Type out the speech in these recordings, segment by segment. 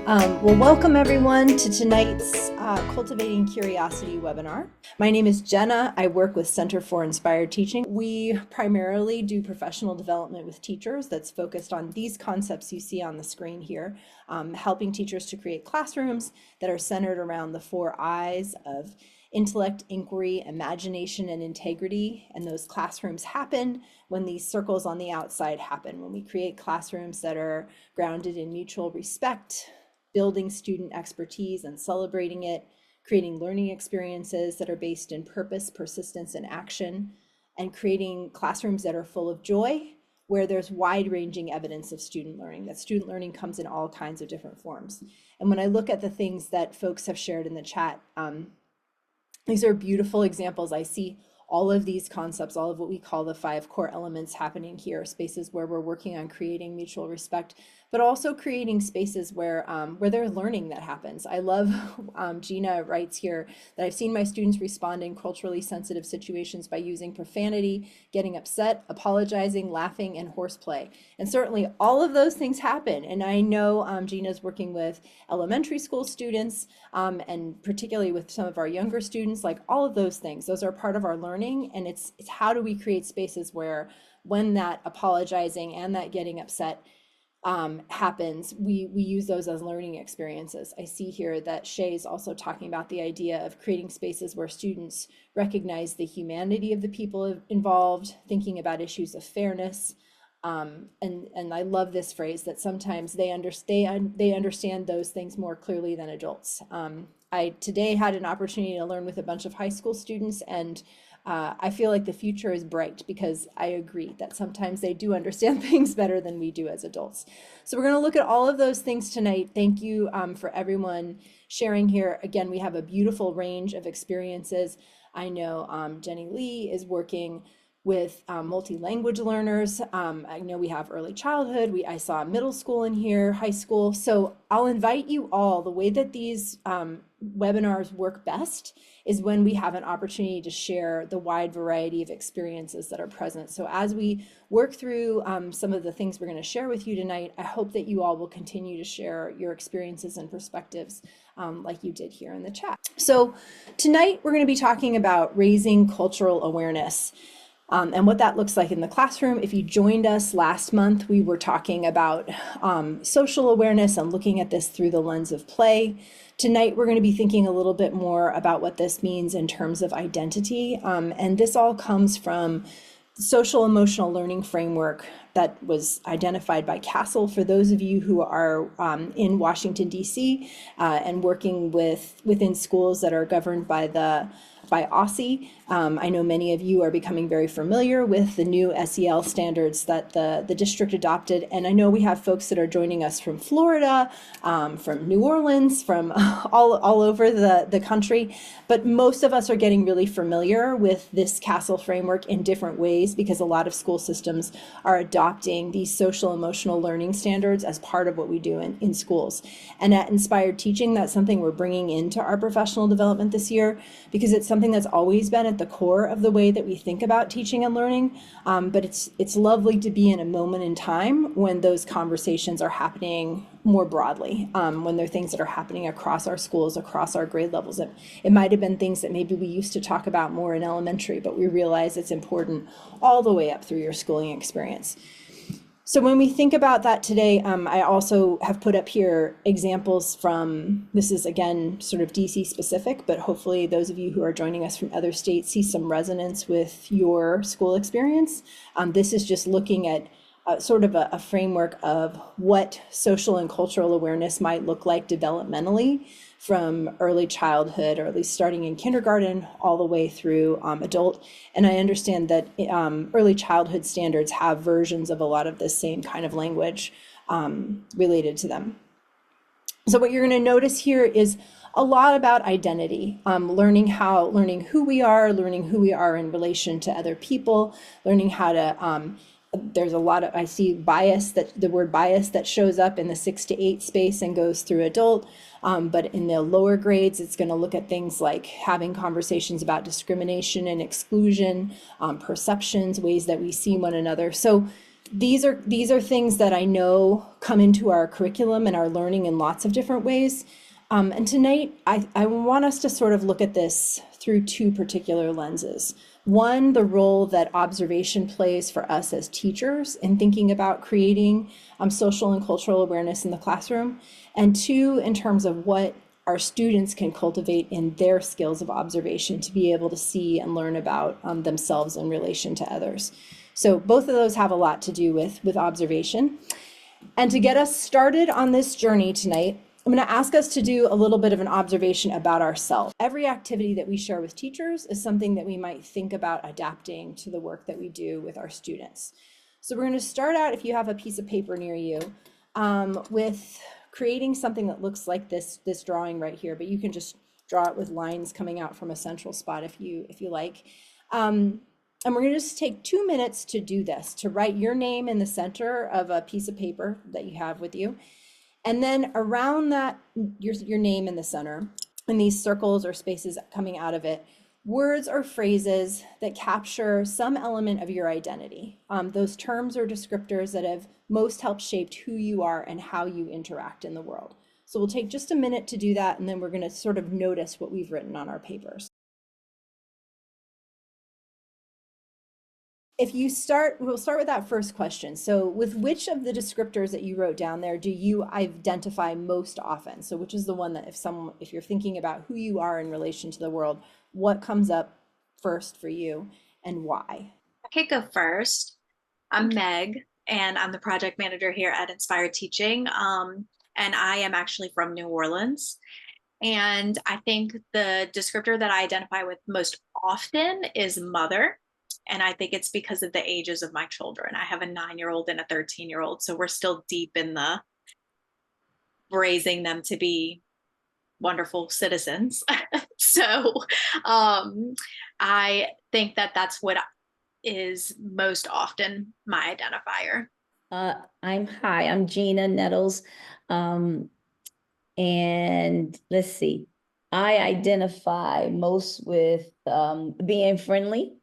Well, welcome everyone to tonight's Cultivating Curiosity webinar. My name is Jenna. I work with Center for Inspired Teaching. We primarily do professional development with teachers that's focused on these concepts you see on the screen here, helping teachers to create classrooms that are centered around the 4 I's of intellect, inquiry, imagination, and integrity. And those classrooms happen when these circles on the outside happen, when we create classrooms that are grounded in mutual respect, building student expertise and celebrating it, creating learning experiences that are based in purpose, persistence, and action, and creating classrooms that are full of joy, where there's wide-ranging evidence of student learning, that student learning comes in all kinds of different forms. And when I look at the things that folks have shared in the chat, these are beautiful examples. I see all of these concepts, all of what we call the 5 core elements happening here, spaces where we're working on creating mutual respect, but also creating spaces where there's learning that happens. I love, Gina writes here that I've seen my students respond in culturally sensitive situations by using profanity, getting upset, apologizing, laughing, and horseplay. And certainly all of those things happen. And I know Gina's working with elementary school students and particularly with some of our younger students, like all of those things, those are part of our learning. And it's how do we create spaces where when that apologizing and that getting upset happens, we use those as learning experiences. I see here that Shay is also talking about the idea of creating spaces where students recognize the humanity of the people involved, thinking about issues of fairness. And I love this phrase that sometimes they understand those things more clearly than adults. I today had an opportunity to learn with a bunch of high school students, and I feel like the future is bright because I agree that sometimes they do understand things better than we do as adults. So we're going to look at all of those things tonight. Thank you for everyone sharing here. Again, we have a beautiful range of experiences. I know Jenny Lee is working with multi-language learners. I know we have early childhood. I saw middle school in here, high school. So I'll invite you all. The way that these webinars work best is when we have an opportunity to share the wide variety of experiences that are present. So as we work through some of the things we're going to share with you tonight, I hope that you all will continue to share your experiences and perspectives like you did here in the chat. So tonight we're going to be talking about raising cultural awareness. And what that looks like in the classroom. If you joined us last month, we were talking about social awareness and looking at this through the lens of play. Tonight, we're going to be thinking a little bit more about what this means in terms of identity. And this all comes from social emotional learning framework that was identified by Castle. For those of you who are in Washington, D.C. And working within schools that are governed by OSSI. I know many of you are becoming very familiar with the new SEL standards that the district adopted. And I know we have folks that are joining us from Florida, from New Orleans, from all over the country. But most of us are getting really familiar with this Castle framework in different ways because a lot of school systems are adopting these social emotional learning standards as part of what we do in schools. And at Inspired Teaching, that's something we're bringing into our professional development this year because it's something that's always been at the core of the way that we think about teaching and learning. But it's lovely to be in a moment in time when those conversations are happening more broadly, when they're things that are happening across our schools, across our grade levels. It might have been things that maybe we used to talk about more in elementary, but we realize it's important all the way up through your schooling experience. So when we think about that today, I also have put up here examples from, this is again sort of DC specific, but hopefully those of you who are joining us from other states see some resonance with your school experience. This is just looking at sort of a framework of what social and cultural awareness might look like developmentally from early childhood, or at least starting in kindergarten all the way through adult. And I understand that early childhood standards have versions of a lot of the same kind of language related to them. So what you're going to notice here is a lot about identity, learning who we are in relation to other people, learning how to there's a lot of, I see bias, that the word bias that shows up in the 6 to 8 space and goes through adult. But in the lower grades, it's going to look at things like having conversations about discrimination and exclusion, perceptions, ways that we see one another. So these are things that I know come into our curriculum and our learning in lots of different ways. And tonight, I want us to sort of look at this through two particular lenses. One, the role that observation plays for us as teachers in thinking about creating social and cultural awareness in the classroom. And two, in terms of what our students can cultivate in their skills of observation to be able to see and learn about themselves in relation to others. So both of those have a lot to do with observation. And to get us started on this journey tonight, I'm going to ask us to do a little bit of an observation about ourselves. Every activity that we share with teachers is something that we might think about adapting to the work that we do with our students. So we're going to start out, if you have a piece of paper near you, with creating something that looks like this drawing right here, but you can just draw it with lines coming out from a central spot if you like. And we're going to just take 2 minutes to do this, to write your name in the center of a piece of paper that you have with you. And then around that, your name in the center, and these circles or spaces coming out of it, words or phrases that capture some element of your identity. Those terms or descriptors that have most helped shape who you are and how you interact in the world. So we'll take just a minute to do that, and then we're going to sort of notice what we've written on our papers. We'll start with that first question. So with which of the descriptors that you wrote down there do you identify most often? So which is the one that if you're thinking about who you are in relation to the world, what comes up first for you and why? I could go first. I'm Meg, and I'm the project manager here at Inspired Teaching. And I am actually from New Orleans. And I think the descriptor that I identify with most often is mother. And I think it's because of the ages of my children. I have a 9-year-old and a 13-year-old. So we're still deep in the raising them to be wonderful citizens. So um, I think that that's what is most often my identifier. I'm Gina Nettles. Um, and let's see, I identify most with being friendly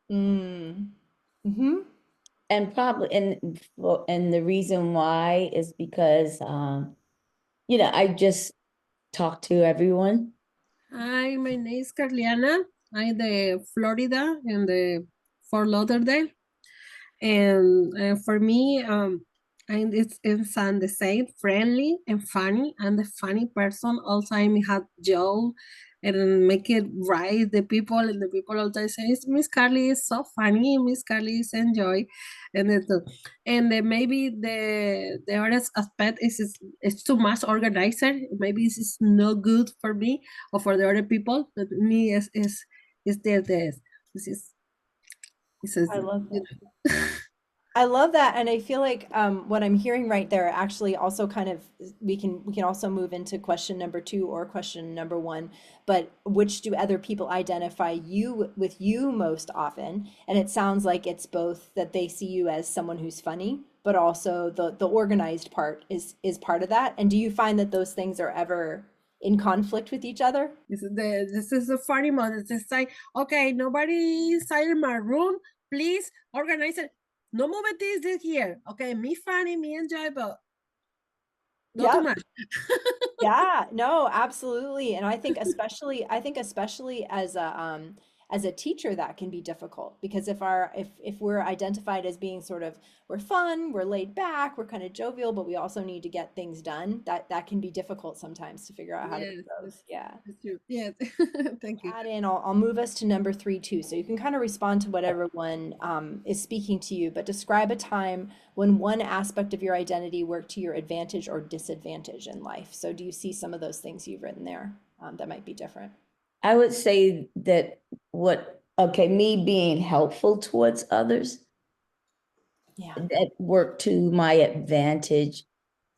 Mm. Mm-hmm. and probably and the reason why is because I just talk to everyone. Hi, my name is Carliana. I'm the Florida and the Fort Lauderdale. And for me, it's the same, friendly and funny. And the funny person all time have joke and make it right. The people all time say, Miss Carly is so funny. Miss Carly is enjoy, and then maybe the other aspect is it's too much organizer. Maybe this is no good for me or for the other people. But me is this is this is I love you that. know. I love that, and I feel like what I'm hearing right there actually also kind of we can also move into question number two or question number one. But which do other people identify you with you most often? And it sounds like it's both that they see you as someone who's funny, but also the organized part is part of that. And do you find that those things are ever in conflict with each other? This is a funny moment. It's like, okay, nobody inside in my room. Please organize it. No moving this here. Okay, me funny, me enjoy, but not too Yep. much. Yeah, no, absolutely. And I think especially as a teacher that can be difficult because if we're identified as being sort of we're fun, we're laid back, we're kind of jovial, but we also need to get things done, that can be difficult sometimes to figure out how to do Yes, both. Yeah. that's true. Yes, thank you. Add in, I'll move us to number three too. So you can kind of respond to whatever one is speaking to you, but describe a time when one aspect of your identity worked to your advantage or disadvantage in life. So do you see some of those things you've written there that might be different? I would say that me being helpful towards others, Yeah. that worked to my advantage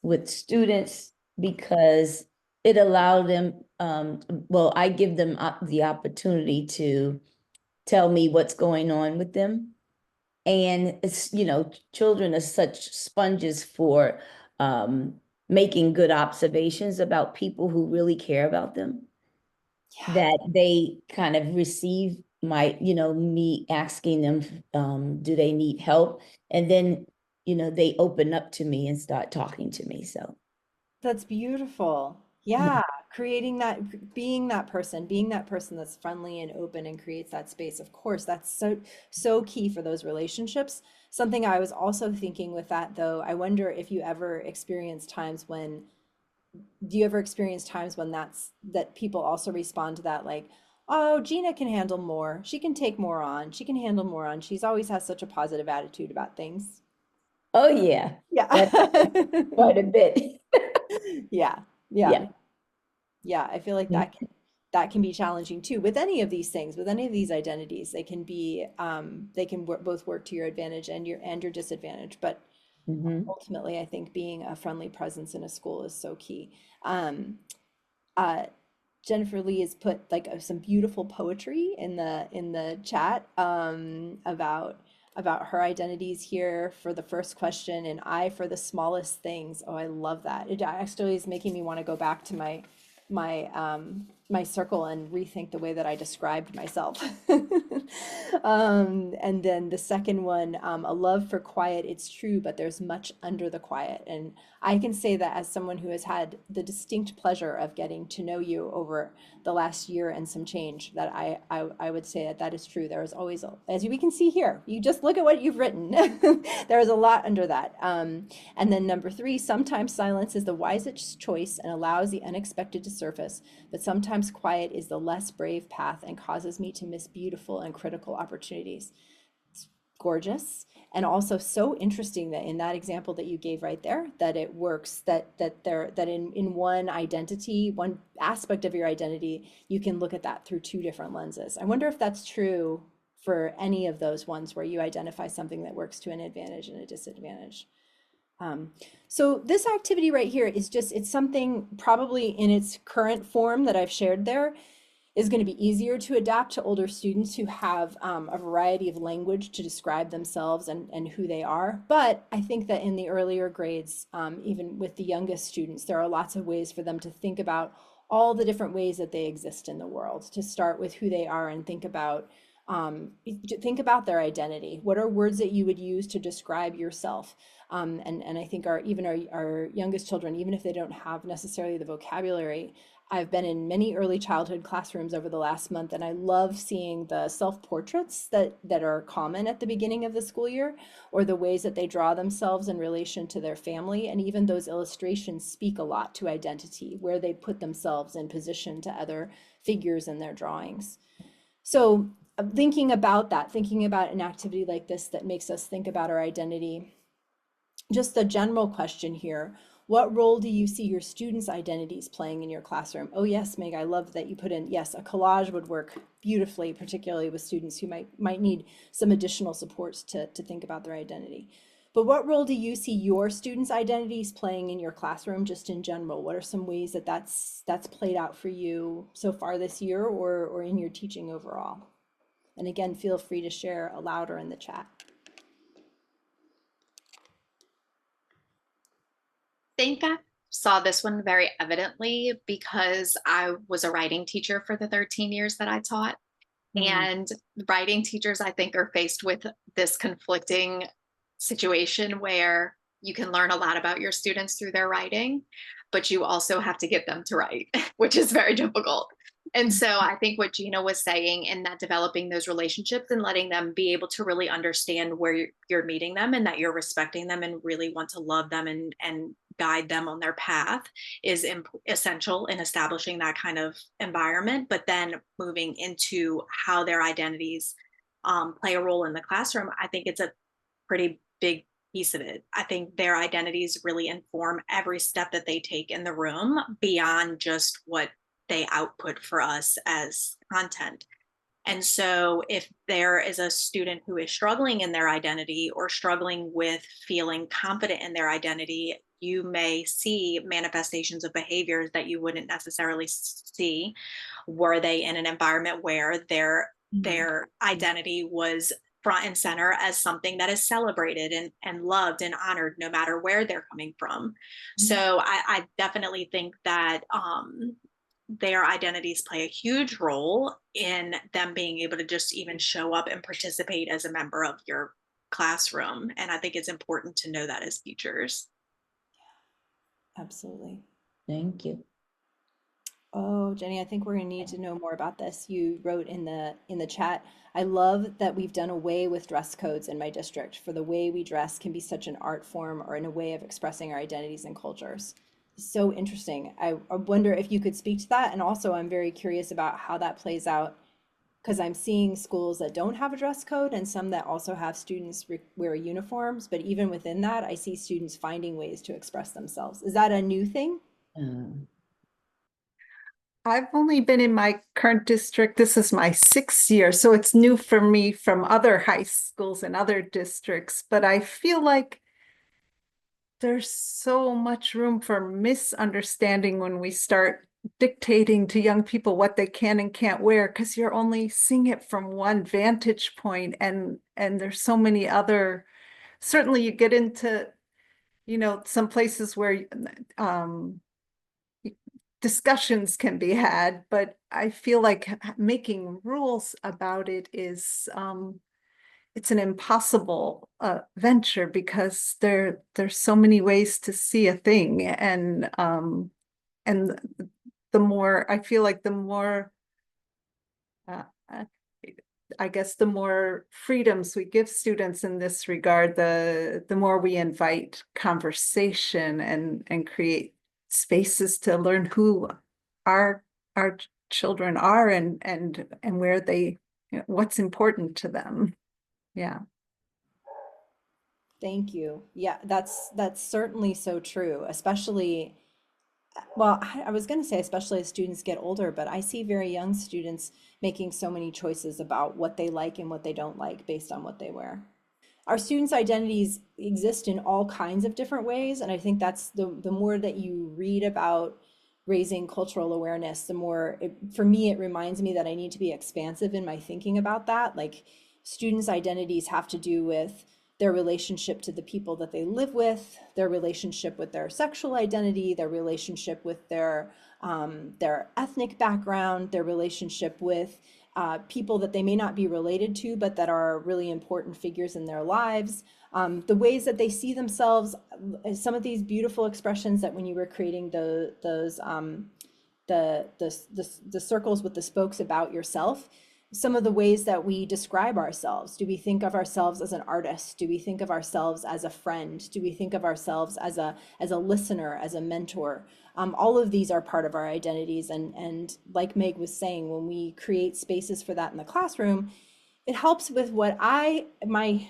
with students because it allowed them, I give them the opportunity to tell me what's going on with them. And it's, children are such sponges for making good observations about people who really care about them, Yeah. that they kind of receive me asking them, do they need help? And then, you know, they open up to me and start talking to me. So That's beautiful. Yeah, creating that, being that person, that's friendly and open and creates that space. Of course, that's so key for those relationships. Something I was also thinking with that though, I wonder if you ever experience times when, do you ever experience times when that people also respond to that like, oh, Gina can handle more. She can take more on. She can handle more on. She's always has such a positive attitude about things. oh yeah, Yeah. that quite a bit. Yeah. Yeah. Yeah. Yeah, I feel like that can be challenging too with any of these things, with any of these identities. They can be they can both work to your advantage and your disadvantage. But Mm-hmm. ultimately, I think being a friendly presence in a school is so key. Um, uh, Jennifer Lee has put like some beautiful poetry in the chat about her identities here for the first question, and I for the smallest things. Oh, I love that. It actually is making me want to go back to my circle and rethink the way that I described myself. And then the second one, a love for quiet. It's true, but there's much under the quiet. And I can say that as someone who has had the distinct pleasure of getting to know you over the last year and some change, that I would say that that is true. There is always, as we can see here, you just look at what you've written. There is a lot under that. And then number three, sometimes silence is the wisest choice and allows the unexpected to surface, but sometimes quiet is the less brave path and causes me to miss beautiful and critical opportunities. Gorgeous, and also so interesting that in that example that you gave right there, that it works, that in one identity, one aspect of your identity, you can look at that through two different lenses. I wonder if that's true for any of those ones where you identify something that works to an advantage and a disadvantage. So this activity right here is just, it's something probably in its current form that I've shared there is going to be easier to adapt to older students who have a variety of language to describe themselves and who they are. But I think that in the earlier grades, even with the youngest students, there are lots of ways for them to think about all the different ways that they exist in the world, to start with who they are and think about their identity. What are words that you would use to describe yourself? And I think our youngest children, even if they don't have necessarily the vocabulary, I've been in many early childhood classrooms over the last month, and I love seeing the self-portraits that are common at the beginning of the school year, or the ways that they draw themselves in relation to their family. And even those illustrations speak a lot to identity, where they put themselves in position to other figures in their drawings. So thinking about that, thinking about an activity like this that makes us think about our identity, just the general question here, what role do you see your students' identities playing in your classroom? Oh yes, Meg, I love that you put in, yes, a collage would work beautifully, particularly with students who might need some additional supports to think about their identity. But what role do you see your students' identities playing in your classroom, just in general? What are some ways that that's played out for you so far this year, or in your teaching overall? And again, feel free to share aloud or in the chat. Think I saw this one very evidently because I was a writing teacher for the 13 years that I taught. And writing teachers, I think, are faced with this conflicting situation where you can learn a lot about your students through their writing, but you also have to get them to write, which is very difficult. And so I think what Gina was saying in that developing those relationships and letting them be able to really understand where you're meeting them and that you're respecting them and really want to love them and guide them on their path is essential in establishing that kind of environment. But then moving into how their identities play a role in the classroom, I think it's a pretty big piece of it. I think their identities really inform every step that they take in the room beyond just what they output for us as content. And so if there is a student who is struggling in their identity or struggling with feeling confident in their identity, you may see manifestations of behaviors that you wouldn't necessarily see were they in an environment where their identity was front and center as something that is celebrated and loved and honored no matter where they're coming from. So I definitely think that their identities play a huge role in them being able to just even show up and participate as a member of your classroom. And I think it's important to know that as teachers. Absolutely. Thank you. Oh, Jenny, I think we're going to need to know more about this. You wrote in the chat, I love that we've done away with dress codes in my district, for the way we dress can be such an art form or in a way of expressing our identities and cultures. So interesting. I wonder if you could speak to that. And also, I'm very curious about how that plays out, because I'm seeing schools that don't have a dress code and some that also have students wear uniforms. But even within that, I see students finding ways to express themselves. Is that a new thing? I've only been in my current district. This is my 6th year, so it's new for me from other high schools and other districts. But I feel like there's so much room for misunderstanding when we start dictating to young people what they can and can't wear, because you're only seeing it from one vantage point, and there's so many other. Certainly, you get into, some places where discussions can be had, but I feel like making rules about it is it's an impossible venture, because there's so many ways to see a thing, and the more I feel like the more uh, uh, I guess the more freedoms we give students in this regard, the more we invite conversation and create spaces to learn who our our children are, and where they, what's important to them. Yeah. Thank you. Yeah, that's certainly so true, especially, well, I was going to say especially as students get older, but I see very young students making so many choices about what they like and what they don't like based on what they wear. Our students' identities exist in all kinds of different ways, and I think that's the more that you read about raising cultural awareness, the more for me it reminds me that I need to be expansive in my thinking about that. Like, students' identities have to do with their relationship to the people that they live with, their relationship with their sexual identity, their relationship with their ethnic background, their relationship with people that they may not be related to, but that are really important figures in their lives, the ways that they see themselves, some of these beautiful expressions that when you were creating the circles with the spokes about yourself, some of the ways that we describe ourselves. Do we think of ourselves as an artist? Do we think of ourselves as a friend? Do we think of ourselves as a listener, as a mentor? All of these are part of our identities. And like Meg was saying, when we create spaces for that in the classroom, it helps with what my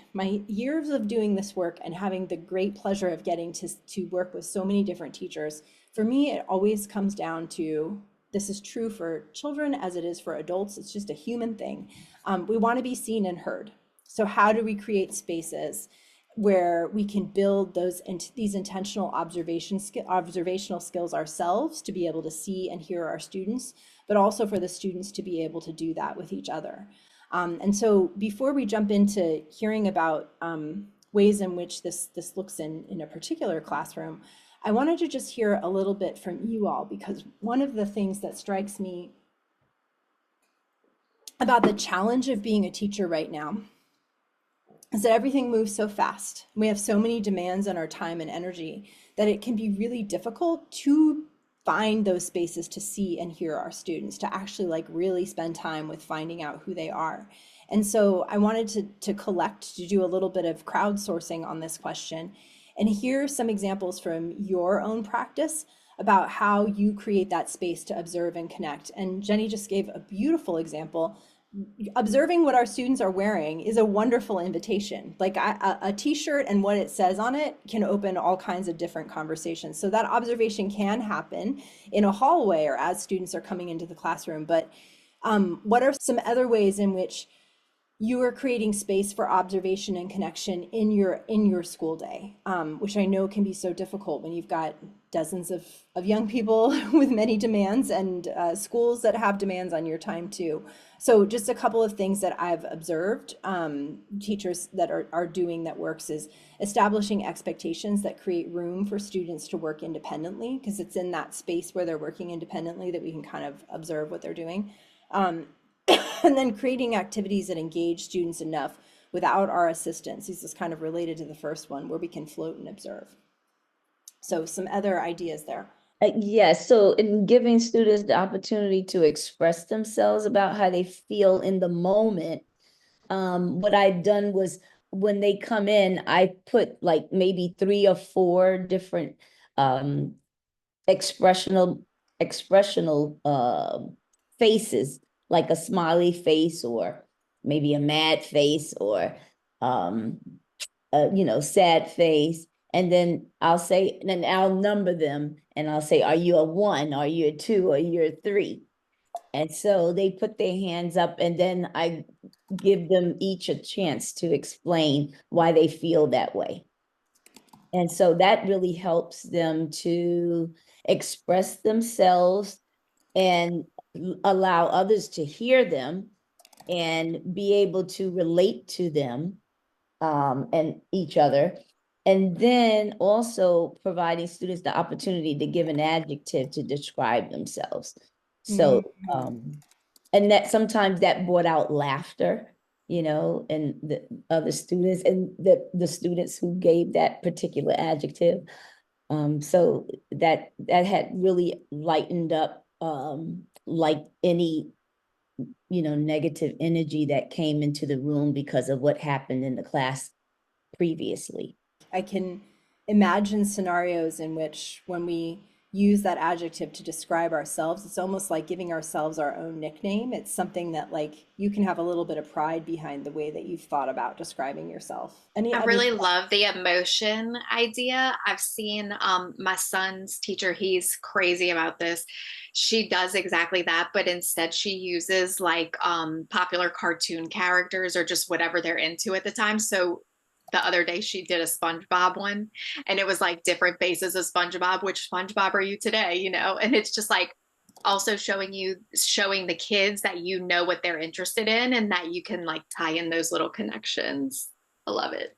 years of doing this work and having the great pleasure of getting to work with so many different teachers. For me, it always comes down to, this is true for children as it is for adults. It's just a human thing. We want to be seen and heard. So how do we create spaces where we can build these intentional observational skills ourselves, to be able to see and hear our students, but also for the students to be able to do that with each other. And so before we jump into hearing about ways in which this looks in a particular classroom, I wanted to just hear a little bit from you all, because one of the things that strikes me about the challenge of being a teacher right now is that everything moves so fast. We have so many demands on our time and energy that it can be really difficult to find those spaces to see and hear our students, to actually like really spend time with finding out who they are. And so I wanted to do a little bit of crowdsourcing on this question and hear some examples from your own practice about how you create that space to observe and connect. And Jenny just gave a beautiful example. Observing what our students are wearing is a wonderful invitation. Like a t-shirt and what it says on it can open all kinds of different conversations. So that observation can happen in a hallway or as students are coming into the classroom. But what are some other ways in which you are creating space for observation and connection in your school day, which I know can be so difficult when you've got dozens of young people with many demands, and schools that have demands on your time too. So just a couple of things that I've observed teachers that are doing that works is establishing expectations that create room for students to work independently, because it's in that space where they're working independently that we can kind of observe what they're doing. And then creating activities that engage students enough without our assistance. This is kind of related to the first one, where we can float and observe. So some other ideas there. Yes, so in giving students the opportunity to express themselves about how they feel in the moment, what I've done was when they come in, I put like maybe 3 or 4 different expressional faces, like a smiley face or maybe a mad face or sad face. And then I'll say, and then I'll number them and I'll say, are you a 1? Are you a 2? Or you're a 3? And so they put their hands up, and then I give them each a chance to explain why they feel that way. And so that really helps them to express themselves and allow others to hear them and be able to relate to them and each other. And then also providing students the opportunity to give an adjective to describe themselves. So, and that sometimes that brought out laughter, and the other students and the students who gave that particular adjective. So that had really lightened up like any negative energy that came into the room because of what happened in the class previously. I can imagine scenarios in which when we use that adjective to describe ourselves, it's almost like giving ourselves our own nickname. It's something that like you can have a little bit of pride behind the way that you've thought about describing yourself. I really love the emotion idea. I've seen my son's teacher, he's crazy about this. She does exactly that, but instead she uses like popular cartoon characters or just whatever they're into at the time. So the other day she did a SpongeBob one, and it was like different faces of SpongeBob. Which SpongeBob are you today? And it's just like also showing the kids that you know what they're interested in and that you can like tie in those little connections. I love it.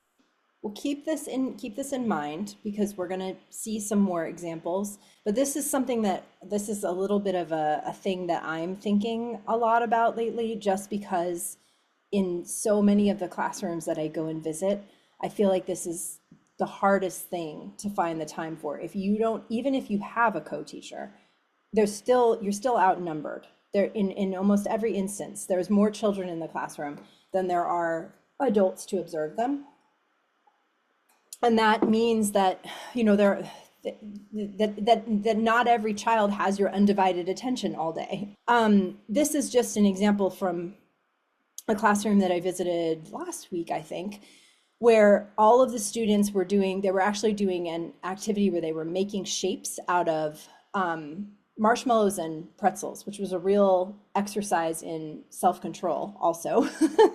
We'll keep this in mind because we're going to see some more examples. But this is a little bit of a thing that I'm thinking a lot about lately, just because in so many of the classrooms that I go and visit, I feel like this is the hardest thing to find the time for. Even if you have a co-teacher, you're still outnumbered. In almost every instance, there's more children in the classroom than there are adults to observe them. And that means that, that not every child has your undivided attention all day. This is just an example from a classroom that I visited last week, I think, where all of the students they were actually doing an activity where they were making shapes out of marshmallows and pretzels, which was a real exercise in self-control also,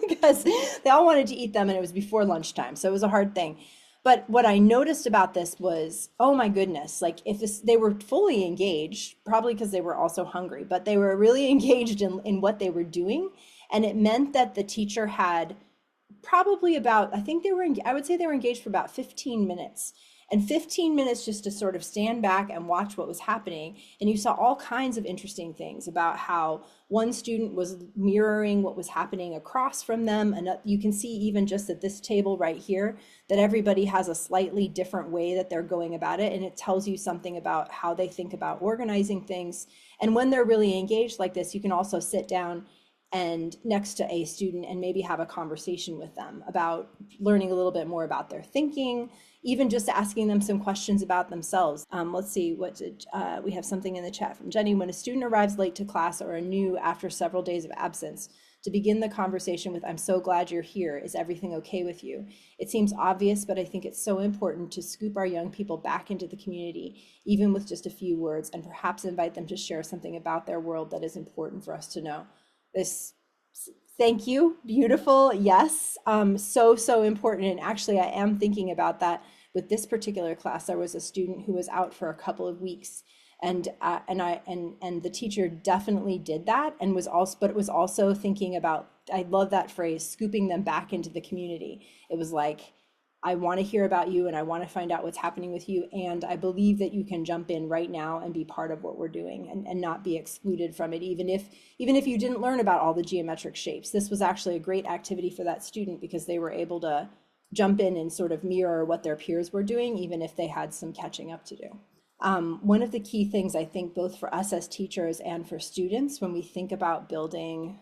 because they all wanted to eat them and it was before lunchtime. So it was a hard thing. But what I noticed about this was, oh my goodness, like they were fully engaged, probably because they were also hungry, but they were really engaged in what they were doing. And it meant that the teacher had probably I would say they were engaged for about 15 minutes. And 15 minutes just to sort of stand back and watch what was happening. And you saw all kinds of interesting things about how one student was mirroring what was happening across from them. And you can see even just at this table right here, that everybody has a slightly different way that they're going about it. And it tells you something about how they think about organizing things. And when they're really engaged like this, you can also sit down and next to a student and maybe have a conversation with them about learning a little bit more about their thinking, even just asking them some questions about themselves. Let's see, we have something in the chat from Jenny. When a student arrives late to class or new after several days of absence, to begin the conversation with, "I'm so glad you're here. Is everything okay with you?" It seems obvious, but I think it's so important to scoop our young people back into the community, even with just a few words, and perhaps invite them to share something about their world that is important for us to know. Thank you, beautiful. Yes, so important. And actually, I am thinking about that with this particular class. There was a student who was out for a couple of weeks, and the teacher definitely did that, and but it was also thinking about, I love that phrase, scooping them back into the community. It was like, I want to hear about you and I want to find out what's happening with you. And I believe that you can jump in right now and be part of what we're doing and not be excluded from it, even if you didn't learn about all the geometric shapes. This was actually a great activity for that student because they were able to jump in and sort of mirror what their peers were doing, even if they had some catching up to do. One of the key things I think both for us as teachers and for students, when we think about building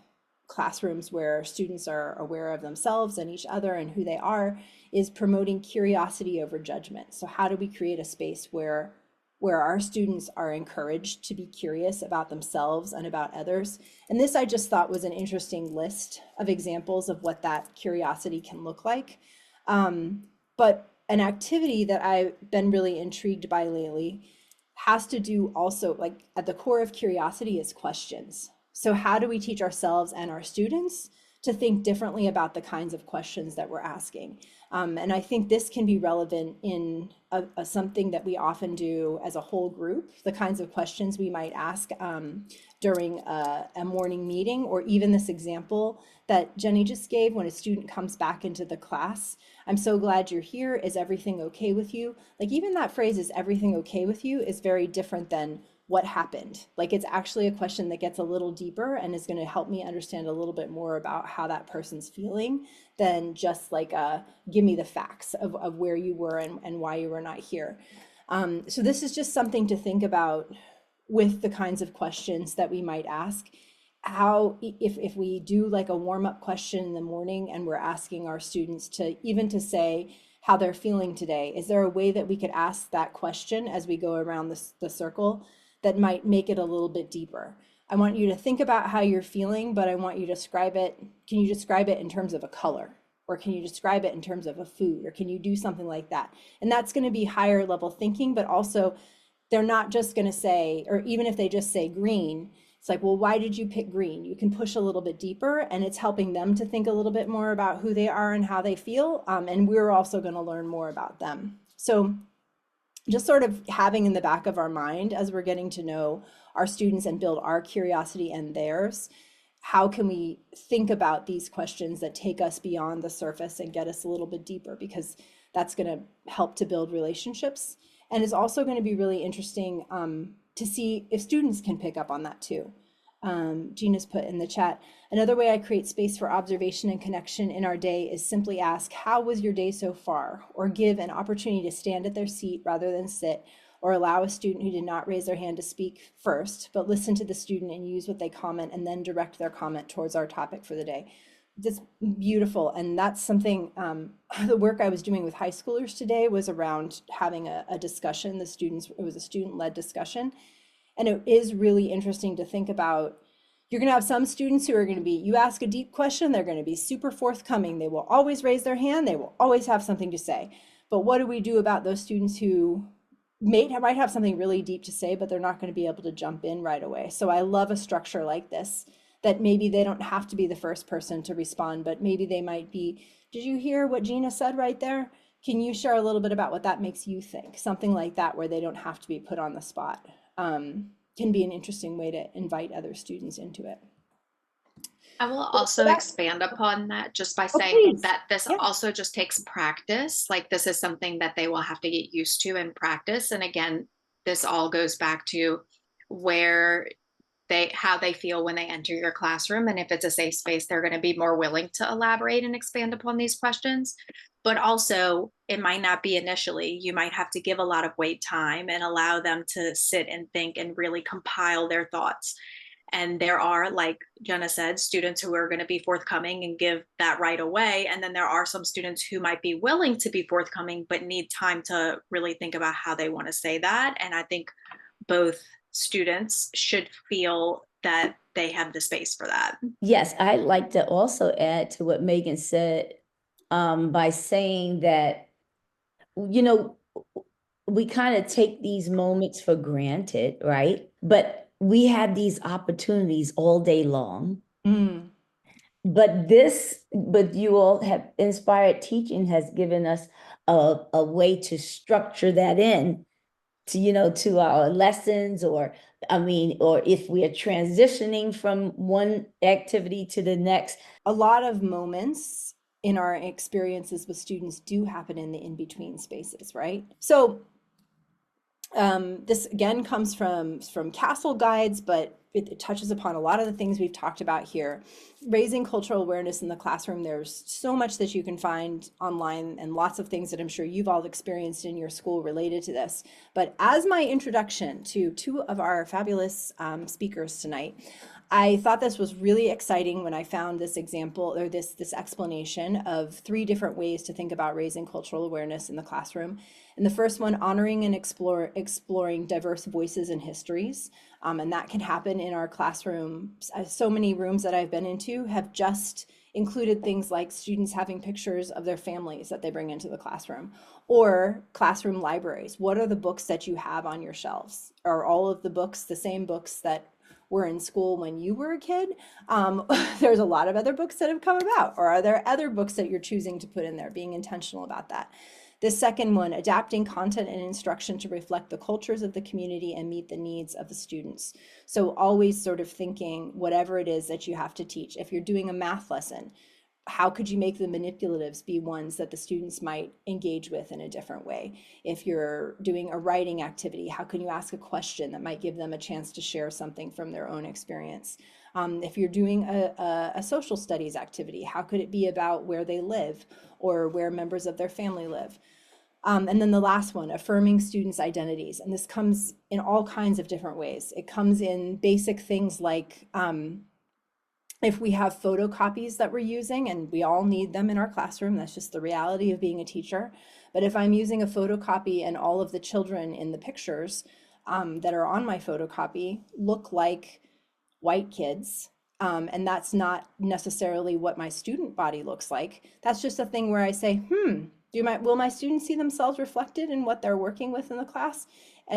classrooms where students are aware of themselves and each other and who they are, is promoting curiosity over judgment. So how do we create a space where our students are encouraged to be curious about themselves and about others? And this I just thought was an interesting list of examples of what that curiosity can look like. But an activity that I've been really intrigued by lately has to do also, like, at the core of curiosity is questions. So how do we teach ourselves and our students to think differently about the kinds of questions that we're asking? And I think this can be relevant in something that we often do as a whole group, the kinds of questions we might ask during a morning meeting, or even this example that Jenny just gave when a student comes back into the class. I'm so glad you're here. Is everything okay with you? Like, even that phrase, is everything okay with you, is very different than what happened. Like, it's actually a question that gets a little deeper and is going to help me understand a little bit more about how that person's feeling than just like give me the facts of where you were and why you were not here. So this is just something to think about with the kinds of questions that we might ask. How, if we do like a warm-up question in the morning and we're asking our students to even to say how they're feeling today, is there a way that we could ask that question as we go around the circle that might make it a little bit deeper? I want you to think about how you're feeling, but I want you to describe it. Can you describe it in terms of a color? Or can you describe it in terms of a food? Or can you do something like that? And that's going to be higher level thinking, but also they're not just going to say, or even if they just say green, it's like, well, why did you pick green? You can push a little bit deeper, and it's helping them to think a little bit more about who they are and how they feel. And we're also going to learn more about them. So just sort of having in the back of our mind as we're getting to know our students and build our curiosity and theirs, how can we think about these questions that take us beyond the surface and get us a little bit deeper, because that's going to help to build relationships. And it's also going to be really interesting to see if students can pick up on that too. Gina's put in the chat, another way I create space for observation and connection in our day is simply ask, how was your day so far? Or give an opportunity to stand at their seat rather than sit, or allow a student who did not raise their hand to speak first, but listen to the student and use what they comment and then direct their comment towards our topic for the day. That's beautiful. And that's something, the work I was doing with high schoolers today was around having a discussion. It was a student-led discussion. And it is really interesting to think about. You're going to have some students who are going to be, you ask a deep question, they're going to be super forthcoming. They will always raise their hand. They will always have something to say. But what do we do about those students who might have something really deep to say, but they're not going to be able to jump in right away? So I love a structure like this, that maybe they don't have to be the first person to respond, but maybe they might be, did you hear what Gina said right there? Can you share a little bit about what that makes you think? Something like that, where they don't have to be put on the spot. Can be an interesting way to invite other students into it. I will also expand upon that just by saying please. that this Yeah. also just takes practice. Like, this is something that they will have to get used to and practice. And again, this all goes back to how they feel when they enter your classroom. And if it's a safe space, they're going to be more willing to elaborate and expand upon these questions. But also, it might not be initially. You might have to give a lot of wait time and allow them to sit and think and really compile their thoughts. And there are, like Jenna said, students who are going to be forthcoming and give that right away. And then there are some students who might be willing to be forthcoming, but need time to really think about how they want to say that. And I think both students should feel that they have the space for that. Yes, I'd like to also add to what Megan said, by saying that, we kind of take these moments for granted, right? But we have these opportunities all day long. But you all have inspired teaching has given us a way to structure that in to our lessons, or if we are transitioning from one activity to the next. A lot of moments in our experiences with students do happen in the in-between spaces, right? So this again comes from Castle Guides, but it touches upon a lot of the things we've talked about here. Raising cultural awareness in the classroom, there's so much that you can find online and lots of things that I'm sure you've all experienced in your school related to this. But as my introduction to two of our fabulous speakers tonight, I thought this was really exciting when I found this example or this explanation of 3 different ways to think about raising cultural awareness in the classroom. And the first one, honoring and exploring diverse voices and histories. And that can happen in our classroom. So many rooms that I've been into have just included things like students having pictures of their families that they bring into the classroom, or classroom libraries. What are the books that you have on your shelves? Are all of the books the same books that were in school when you were a kid? There's a lot of other books that have come about. Or are there other books that you're choosing to put in there, being intentional about that? The second one, adapting content and instruction to reflect the cultures of the community and meet the needs of the students. So always sort of thinking whatever it is that you have to teach. If you're doing a math lesson, how could you make the manipulatives be ones that the students might engage with in a different way? If you're doing a writing activity, how can you ask a question that might give them a chance to share something from their own experience? If you're doing a social studies activity, how could it be about where they live or where members of their family live? And then the last one, affirming students' identities. And this comes in all kinds of different ways. It comes in basic things like if we have photocopies that we're using, and we all need them in our classroom, that's just the reality of being a teacher. But if I'm using a photocopy and all of the children in the pictures that are on my photocopy look like white kids, and that's not necessarily what my student body looks like, that's just a thing where I say, will my students see themselves reflected in what they're working with in the class?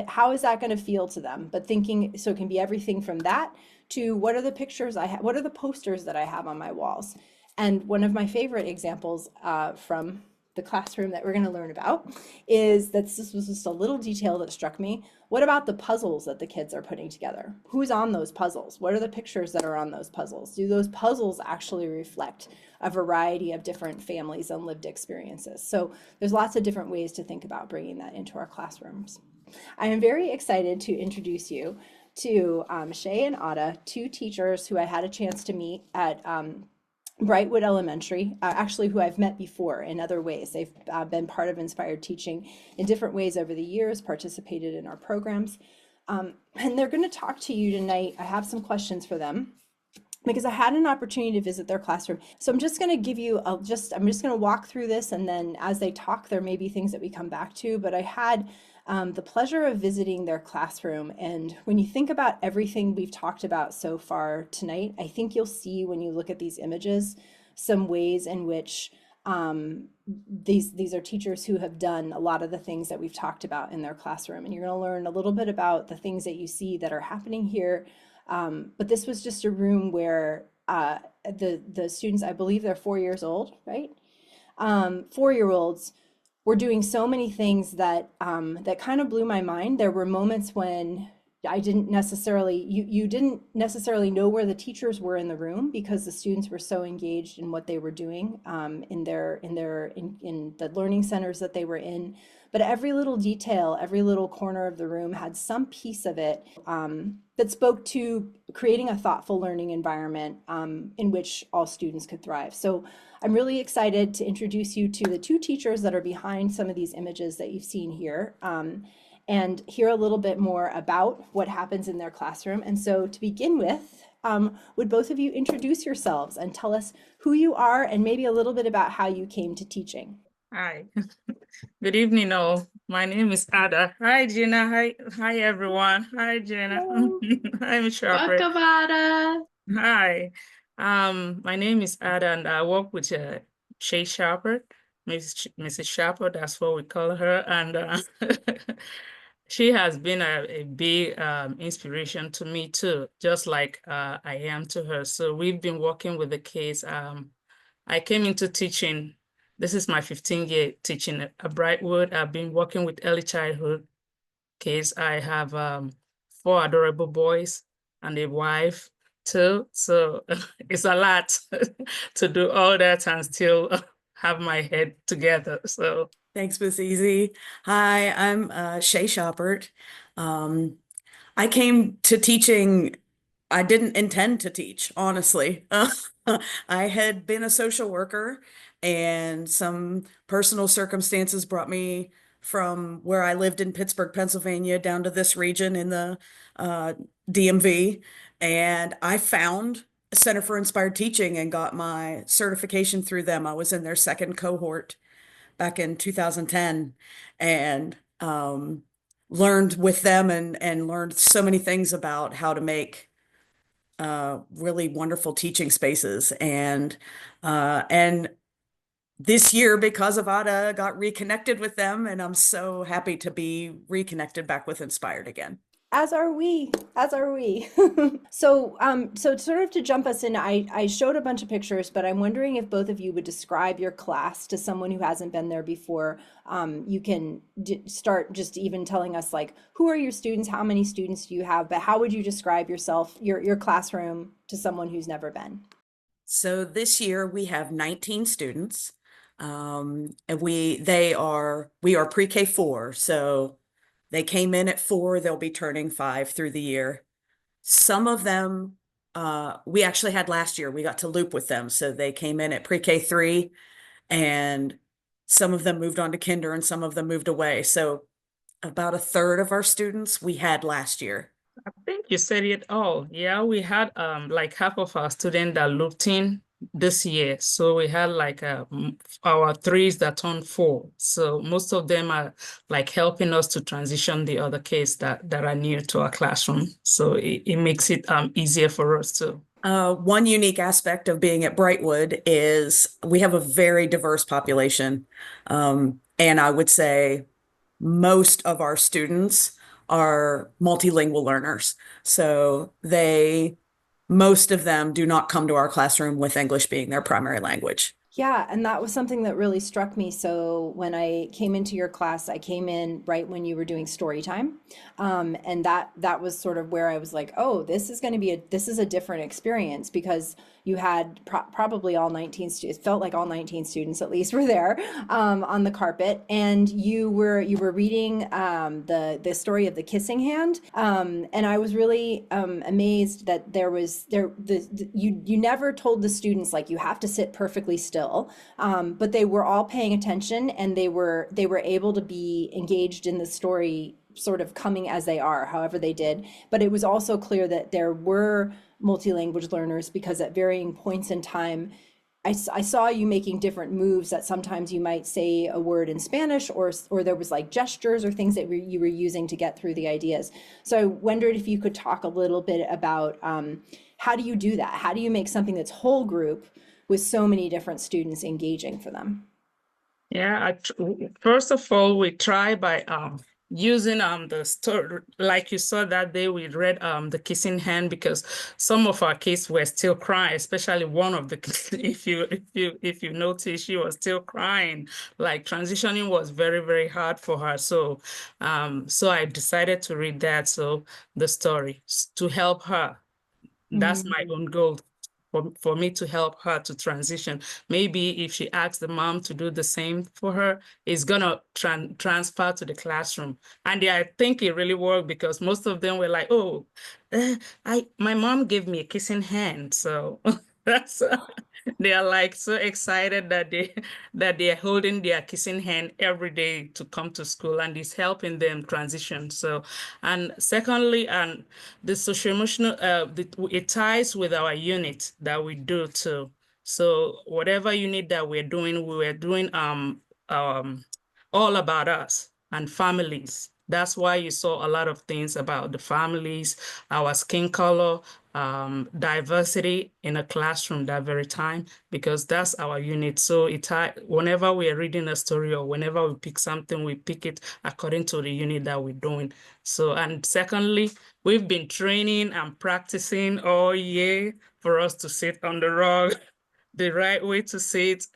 How is that going to feel to them? But thinking, so it can be everything from that to what are the pictures I have, what are the posters that I have on my walls? And one of my favorite examples from the classroom that we're going to learn about is that this was just a little detail that struck me. What about the puzzles that the kids are putting together? Who's on those puzzles? What are the pictures that are on those puzzles? Do those puzzles actually reflect a variety of different families and lived experiences? So there's lots of different ways to think about bringing that into our classrooms. I am very excited to introduce you to Shay and Ada, 2 teachers who I had a chance to meet at Brightwood Elementary, actually who I've met before in other ways. They've been part of Inspired Teaching in different ways over the years, participated in our programs. And they're going to talk to you tonight. I have some questions for them because I had an opportunity to visit their classroom. So I'm just going to give you I'm just going to walk through this, and then as they talk, there may be things that we come back to, but I had the pleasure of visiting their classroom. And when you think about everything we've talked about so far tonight, I think you'll see when you look at these images, some ways in which these are teachers who have done a lot of the things that we've talked about in their classroom. And you're going to learn a little bit about the things that you see that are happening here. But this was just a room where the students, I believe they're 4 years old, right? 4-year-olds were doing so many things that that kind of blew my mind. There were moments when I didn't necessarily, you didn't necessarily know where the teachers were in the room because the students were so engaged in what they were doing in the learning centers that they were in. But every little detail, every little corner of the room had some piece of it that spoke to creating a thoughtful learning environment in which all students could thrive. So I'm really excited to introduce you to the 2 teachers that are behind some of these images that you've seen here, and hear a little bit more about what happens in their classroom. And so to begin with, would both of you introduce yourselves and tell us who you are and maybe a little bit about how you came to teaching? Hi, good evening all. My name is Ada. Hi, Gina. Hi everyone. Hi, Gina. Hi, Ms. Sharper. Welcome, Ada. Hi. My name is Ada, and I work with Shay Sharper, Mrs. Sharper. That's what we call her, and she has been a big inspiration to me too, just like I am to her. So we've been working with the kids. I came into teaching. This is my 15th year teaching at Brightwood. I've been working with early childhood kids. I have 4 adorable boys and a wife too. So it's a lot to do all that and still have my head together. So Thanks, Miss Easy. Hi, I'm Shay Shoppert. I came to teaching. I didn't intend to teach, honestly. I had been a social worker, and some personal circumstances brought me from where I lived in Pittsburgh, Pennsylvania, down to this region in the uh, DMV. And I found Center for Inspired Teaching and got my certification through them. I was in their second cohort back in 2010 and learned with them and learned so many things about how to make really wonderful teaching spaces. And this year, because of Ada, got reconnected with them, and I'm so happy to be reconnected back with Inspired again. As are we, as are we. So sort of to jump us in, I showed a bunch of pictures, but I'm wondering if both of you would describe your class to someone who hasn't been there before. You can start just even telling us like, who are your students? How many students do you have? But how would you describe yourself, your classroom to someone who's never been? So this year we have 19 students. And we are pre-K 4, so they came in at 4, they'll be turning 5 through the year. Some of them we actually had last year. We got to loop with them. So they came in at pre-K 3, and some of them moved on to kinder and some of them moved away. So about a third of our students we had last year. I think you said it all. Yeah, we had like half of our students that looped in this year. So we had like our 3s that turned 4. So most of them are like helping us to transition the other kids that are new to our classroom. So it makes it easier for us too. One unique aspect of being at Brightwood is we have a very diverse population. And I would say most of our students are multilingual learners. So most of them do not come to our classroom with English being their primary language. Yeah, and that was something that really struck me. So when I came into your class, I came in right when you were doing story time, and that was sort of where I was like, oh, this is going to be this is a different experience because you had probably all 19 students. It felt like all 19 students at least were there on the carpet, and you were reading the story of the kissing hand, and I was really amazed that you never told the students like you have to sit perfectly still. But they were all paying attention, and they were able to be engaged in the story, sort of coming as they are, however they did. But it was also clear that there were multi-language learners because at varying points in time, I saw you making different moves, that sometimes you might say a word in Spanish, or there was like gestures or things that you were using to get through the ideas. So I wondered if you could talk a little bit about how do you do that? How do you make something that's whole group with so many different students engaging for them? Yeah, first of all, we try by using the story, like you saw that day. We read the kissing hand because some of our kids were still crying, especially one of the kids. If you notice, she was still crying. Like transitioning was very, very hard for her. So so I decided to read that, so the story to help her. That's my own goal, for me to help her to transition. Maybe if she asks the mom to do the same for her, it's gonna transfer to the classroom. And yeah, I think it really worked because most of them were like, "Oh, my mom gave me a kissing hand," so that's they are like so excited that they're holding their kissing hand every day to come to school, and it's helping them transition. So, and secondly, and the social emotional, it ties with our unit that we do too. So whatever unit that we were doing all about us and families. That's why you saw a lot of things about the families, our skin color, diversity in a classroom that very time, because that's our unit. So whenever we are reading a story or whenever we pick something, we pick it according to the unit that we're doing. So, and secondly, we've been training and practicing all year for us to sit on the rug, the right way to sit.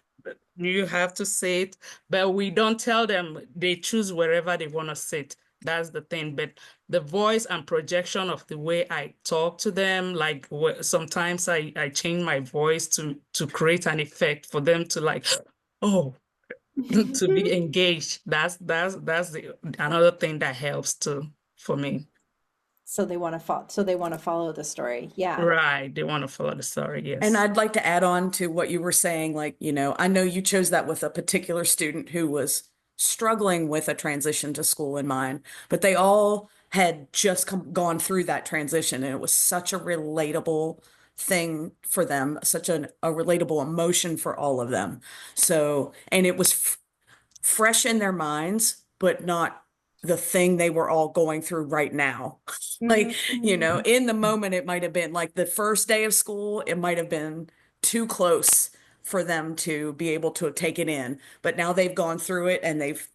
You have to sit, but we don't tell them. They choose wherever they want to sit. That's the thing. But the voice and projection of the way I talk to them, like sometimes I change my voice to create an effect for them to like oh, to be engaged. That's the another thing that helps too for me. So they want to follow. So they want to follow the story. Yeah. Right. They want to follow the story. Yes. And I'd like to add on to what you were saying, like, I know you chose that with a particular student who was struggling with a transition to school in mind, but they all had just gone through that transition, and it was such a relatable thing for them, such a relatable emotion for all of them. So, and it was fresh in their minds, but not the thing they were all going through right now. Like, in the moment, it might have been like the first day of school, it might have been too close for them to be able to take it in. But now they've gone through it and they've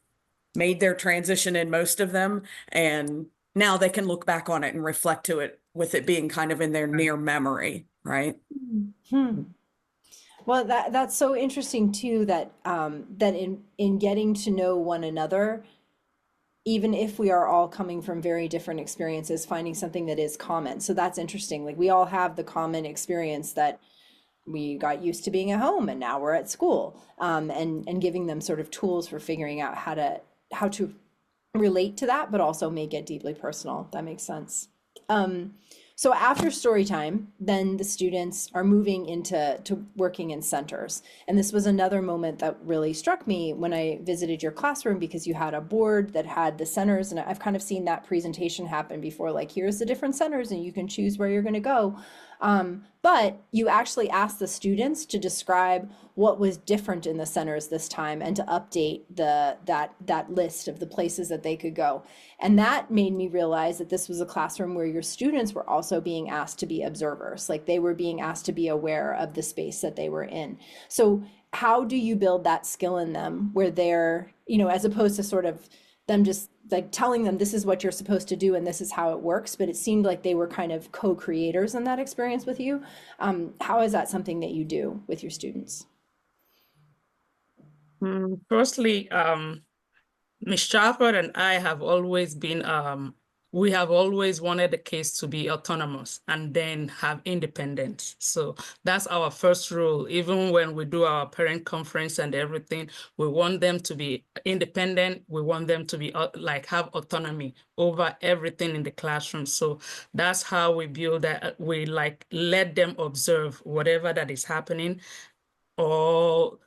made their transition in most of them. And now they can look back on it and reflect to it with it being kind of in their near memory, right? Well, that's so interesting too, that that in getting to know one another, even if we are all coming from very different experiences, finding something that is common. So that's interesting. Like we all have the common experience that we got used to being at home and now we're at school, and giving them sort of tools for figuring out how to relate to that, but also make it deeply personal. That makes sense. So after story time, then the students are moving into working in centers. And this was another moment that really struck me when I visited your classroom, because you had a board that had the centers, and I've kind of seen that presentation happen before, like here's the different centers and you can choose where you're going to go. But you actually asked the students to describe what was different in the centers this time and to update that list of the places that they could go. And that made me realize that this was a classroom where your students were also being asked to be observers, like they were being asked to be aware of the space that they were in. So how do you build that skill in them where they're, as opposed to sort of them just like telling them this is what you're supposed to do and this is how it works, but it seemed like they were kind of co-creators in that experience with you. How is that something that you do with your students? Firstly, Ms. Sharper and I have always been, we have always wanted the kids to be autonomous and then have independence. So that's our first rule. Even when we do our parent conference and everything, we want them to be independent. We want them to be like have autonomy over everything in the classroom. So that's how we build that. We like let them observe whatever that is happening, or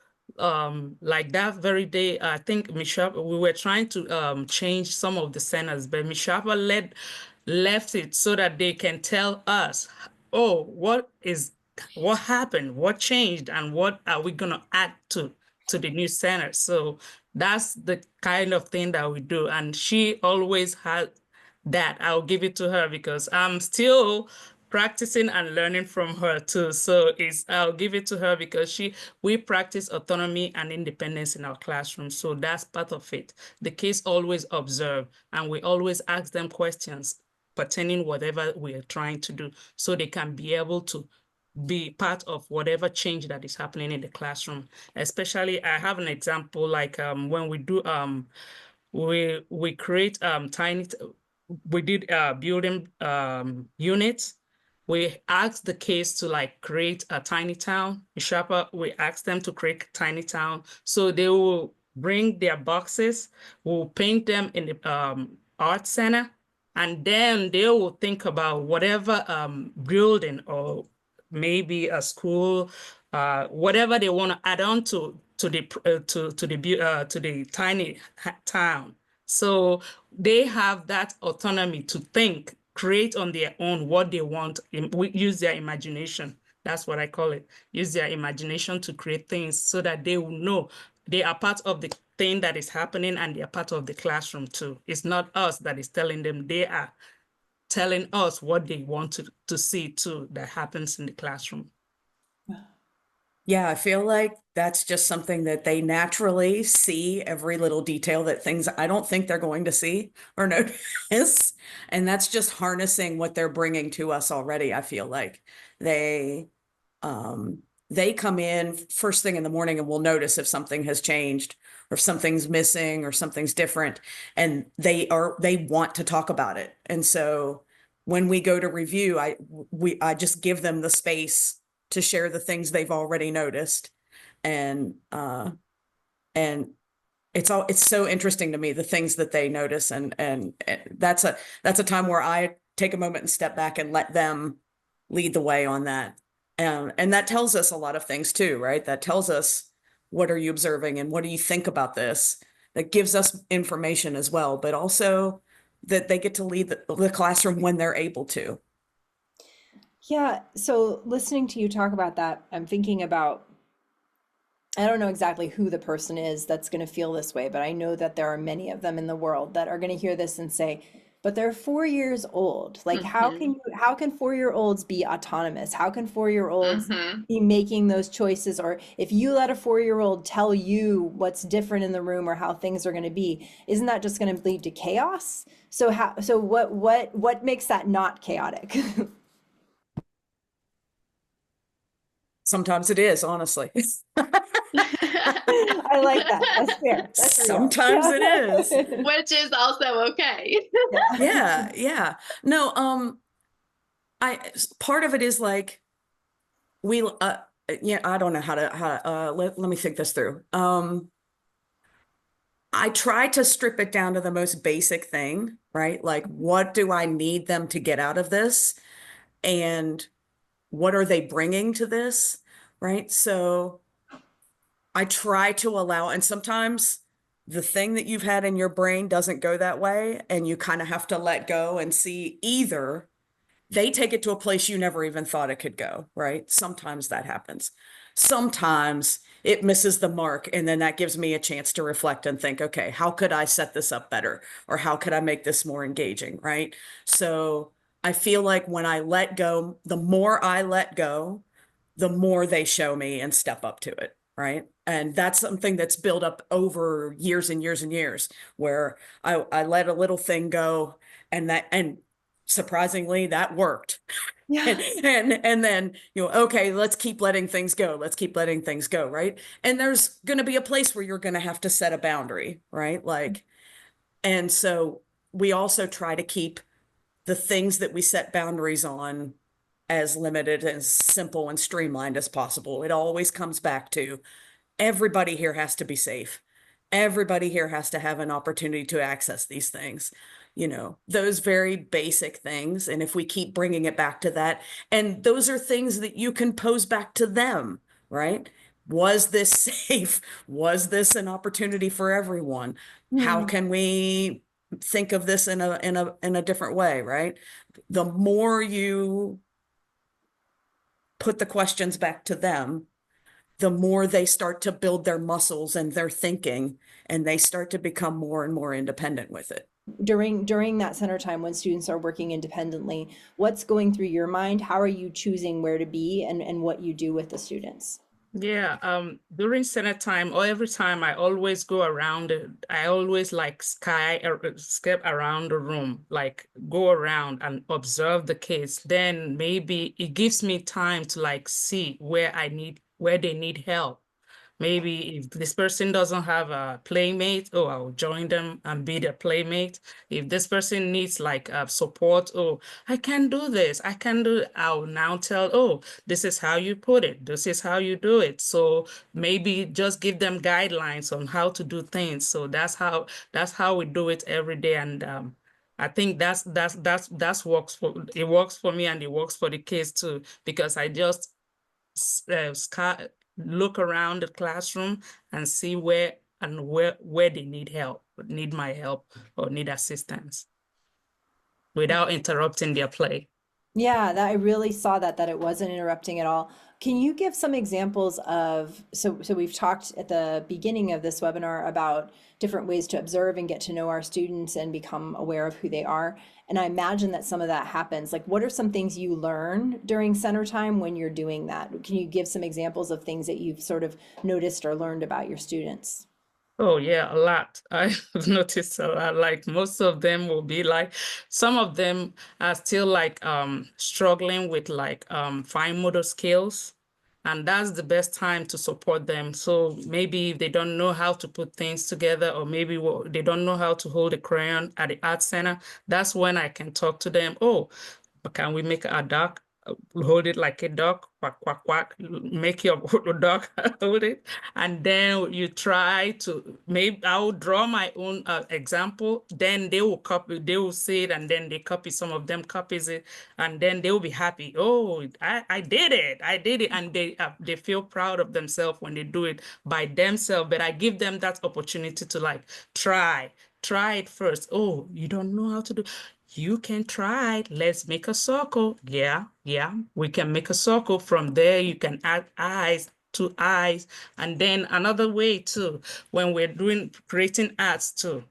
like that very day, I think Mishapa, we were trying to change some of the centers, but Mishapa left it so that they can tell us, oh, what happened, what changed, and what are we gonna add to the new center. So that's the kind of thing that we do, and she always had that. I'll give it to her because I'm still practicing and learning from her too. So I'll give it to her because we practice autonomy and independence in our classroom. So that's part of it. The kids always observe and we always ask them questions pertaining whatever we are trying to do, so they can be able to be part of whatever change that is happening in the classroom. Especially, I have an example, like when we do we create we did building units. We asked the kids to like create a tiny town. Ishapa, we asked them to create a tiny town. So they will bring their boxes, we'll paint them in the art center, and then they will think about whatever building or maybe a school, whatever they want to add on to the tiny town. So they have that autonomy to think, create on their own what they want. We use their imagination. That's what I call it. Use their imagination to create things so that they will know they are part of the thing that is happening and they are part of the classroom too. It's not us that is telling them, they are telling us what they want to see too that happens in the classroom. Yeah, I feel like that's just something that they naturally see, every little detail, that things I don't think they're going to see or notice. And that's just harnessing what they're bringing to us already. I feel like they come in first thing in the morning and will notice if something has changed or if something's missing or something's different. And they want to talk about it. And so when we go to review, I just give them the space to share the things they've already noticed. And And it's so interesting to me, the things that they notice. And that's a time where I take a moment and step back and let them lead the way on that. And that tells us a lot of things too, right? That tells us, what are you observing and what do you think about this? That gives us information as well, but also that they get to lead the classroom when they're able to. Yeah, so listening to you talk about that, I'm thinking about, I don't know exactly who the person is that's going to feel this way, but I know that there are many of them in the world that are going to hear this and say, but they're 4 years old. Like, how can 4-year-olds be autonomous? How can 4-year-olds be making those choices? Or if you let a 4-year-old tell you what's different in the room or how things are going to be, isn't that just going to lead to chaos? So what makes that not chaotic? Sometimes it is, honestly. I like that. That's fair. That's real. Sometimes it is. Which is also okay. Yeah, yeah. No, part of it is like yeah, I don't know let me think this through. I try to strip it down to the most basic thing, right? Like, what do I need them to get out of this? And what are they bringing to this? Right? So I try to allow, and sometimes the thing that you've had in your brain doesn't go that way, and you kind of have to let go and see, either they take it to a place you never even thought it could go, right? Sometimes that happens. Sometimes it misses the mark, and then that gives me a chance to reflect and think, okay, how could I set this up better? Or how could I make this more engaging, right? So I feel like when I let go, the more I let go, the more they show me and step up to it, right? And that's something that's built up over years and years and years, where I let a little thing go, and surprisingly that worked. Yeah. And then, okay, let's keep letting things go. Let's keep letting things go, right? And there's going to be a place where you're going to have to set a boundary, right? Like, and so we also try to keep the things that we set boundaries on as limited, as simple and streamlined as possible. It always comes back to, everybody here has to be safe. Everybody here has to have an opportunity to access these things, those very basic things. And if we keep bringing it back to that, and those are things that you can pose back to them, right? Was this safe? Was this an opportunity for everyone? How can we think of this in a different way, right? The more you put the questions back to them, the more they start to build their muscles and their thinking, and they start to become more and more independent with it. During that center time when students are working independently, what's going through your mind? How are you choosing where to be and what you do with the students? Yeah, during Senate time or every time I always go around, I always like skip around the room, like go around and observe the kids. Then maybe it gives me time to like see where they need help. Maybe if this person doesn't have a playmate, oh, I'll join them and be their playmate. If this person needs like support, oh, I can do this, I can do it. I'll now tell, oh, this is how you put it, this is how you do it. So maybe just give them guidelines on how to do things. So that's how we do it every day. And I think that's works for me, and it works for the kids too, because I just look around the classroom and see where they need help, need my help, or need assistance without interrupting their play. Yeah, that I really saw that it wasn't interrupting at all. Can you give some examples of, so we've talked at the beginning of this webinar about different ways to observe and get to know our students and become aware of who they are. And I imagine that some of that happens. Like, what are some things you learn during center time when you're doing that? Can you give some examples of things that you've sort of noticed or learned about your students? Oh yeah, a lot. I've noticed a lot. Like most of them will be like, some of them are still like struggling with like fine motor skills. And that's the best time to support them. So maybe if they don't know how to put things together, or maybe they don't know how to hold a crayon at the art center, that's when I can talk to them. Oh, can we make a hold it like a duck, quack, quack, quack, make your duck hold it. And then you try to, maybe I'll draw my own example. Then they will copy, they will see it, and then they copy, some of them copies it, and then they will be happy. Oh, I did it. I did it. And they feel proud of themselves when they do it by themselves. But I give them that opportunity to like try it first. Oh, you don't know how to do. You can try. Let's make a circle. Yeah, we can make a circle. From there, you can add eyes, two eyes. And then another way too, when we're doing creating arts too,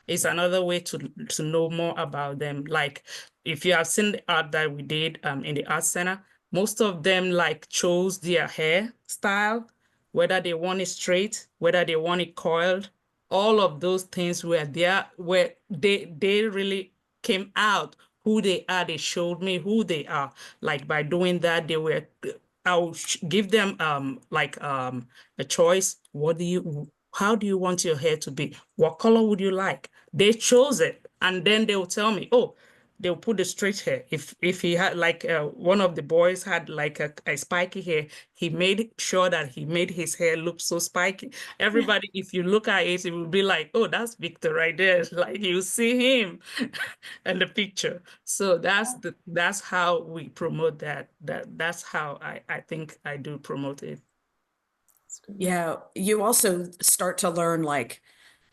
is another way to know more about them. Like if you have seen the art that we did in the art center, most of them like chose their hair style, whether they want it straight, whether they want it coiled. All of those things were there, where they really came out who they are. They showed me who they are. Like by doing that, they were, I'll give them a choice. How do you want your hair to be? What color would you like? They chose it, and then they'll tell me, oh, they'll put the straight hair. If he had like one of the boys had like a spiky hair, he made sure that he made his hair look so spiky. Everybody, if you look at it, it will be like, oh, that's Victor right there. Like you see him in the picture. So that's how we promote that. That's how I think I do promote it. Yeah, you also start to learn like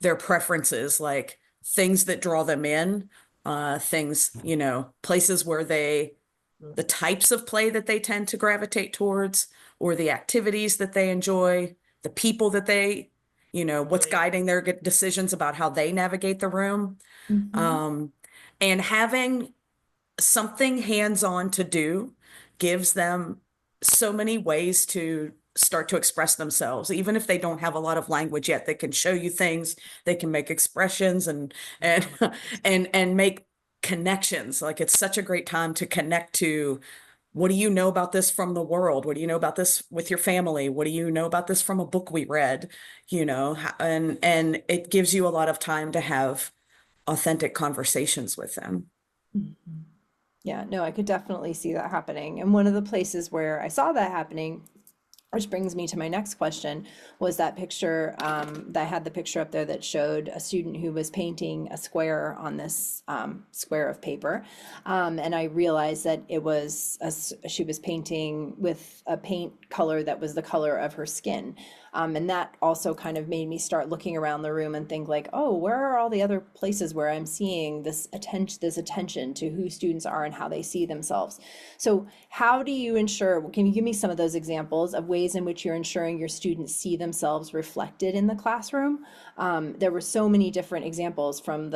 their preferences, like things that draw them in, things, places where the types of play that they tend to gravitate towards, or the activities that they enjoy, the people that they, what's guiding their decisions about how they navigate the room. And having something hands-on to do gives them so many ways to start to express themselves. Even if they don't have a lot of language yet, they can show you things, they can make expressions and and make connections. Like it's such a great time to connect to, what do you know about this from the world? What do you know about this with your family? What do you know about this from a book we read? And it gives you a lot of time to have authentic conversations with them. Yeah, no, I could definitely see that happening. And one of the places where I saw that happening, which brings me to my next question, was that picture that I had the picture up there that showed a student who was painting a square on this square of paper. And I realized that it was, she was painting with a paint color that was the color of her skin. And that also kind of made me start looking around the room and think like, oh, where are all the other places where I'm seeing this attention to who students are and how they see themselves? So how do you ensure, can you give me some of those examples of ways in which you're ensuring your students see themselves reflected in the classroom? There were so many different examples from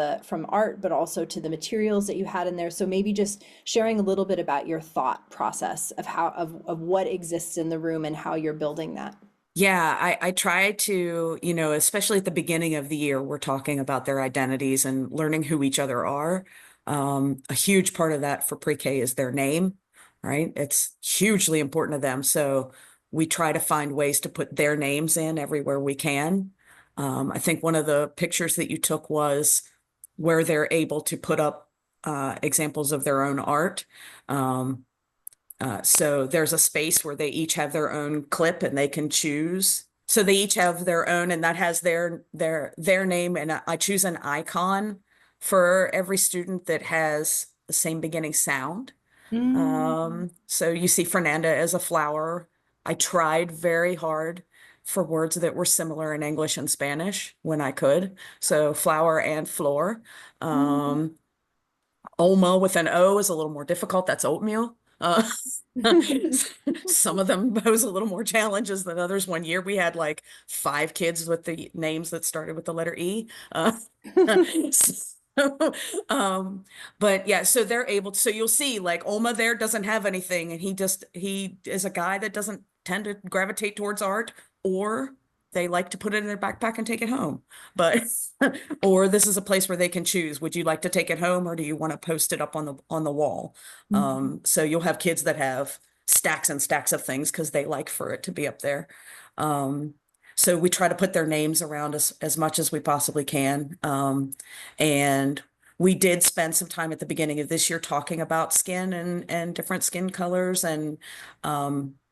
art, but also to the materials that you had in there. So maybe just sharing a little bit about your thought process of what exists in the room and how you're building that. Yeah, I try to, especially at the beginning of the year, we're talking about their identities and learning who each other are. A huge part of that for pre-K is their name, right? It's hugely important to them. So we try to find ways to put their names in everywhere we can. I think one of the pictures that you took was where they're able to put up examples of their own art. So there's a space where they each have their own clip and they can choose. So they each have their own, and that has their name. And I choose an icon for every student that has the same beginning sound. So you see Fernanda as a flower. I tried very hard for words that were similar in English and Spanish when I could. So flower and floor. Olma with an O is a little more difficult. That's oatmeal. Some of them pose a little more challenges than others. One year we had like 5 kids with the names that started with the letter E. But yeah, so they're able to, so you'll see like Olma there doesn't have anything, and he is a guy that doesn't tend to gravitate towards art, or they like to put it in their backpack and take it home. But or this is a place where they can choose, would you like to take it home, or do you want to post it up on the wall? So you'll have kids that have stacks and stacks of things because they like for it to be up there. So we try to put their names around as much as we possibly can. And we did spend some time at the beginning of this year talking about skin and different skin colors. And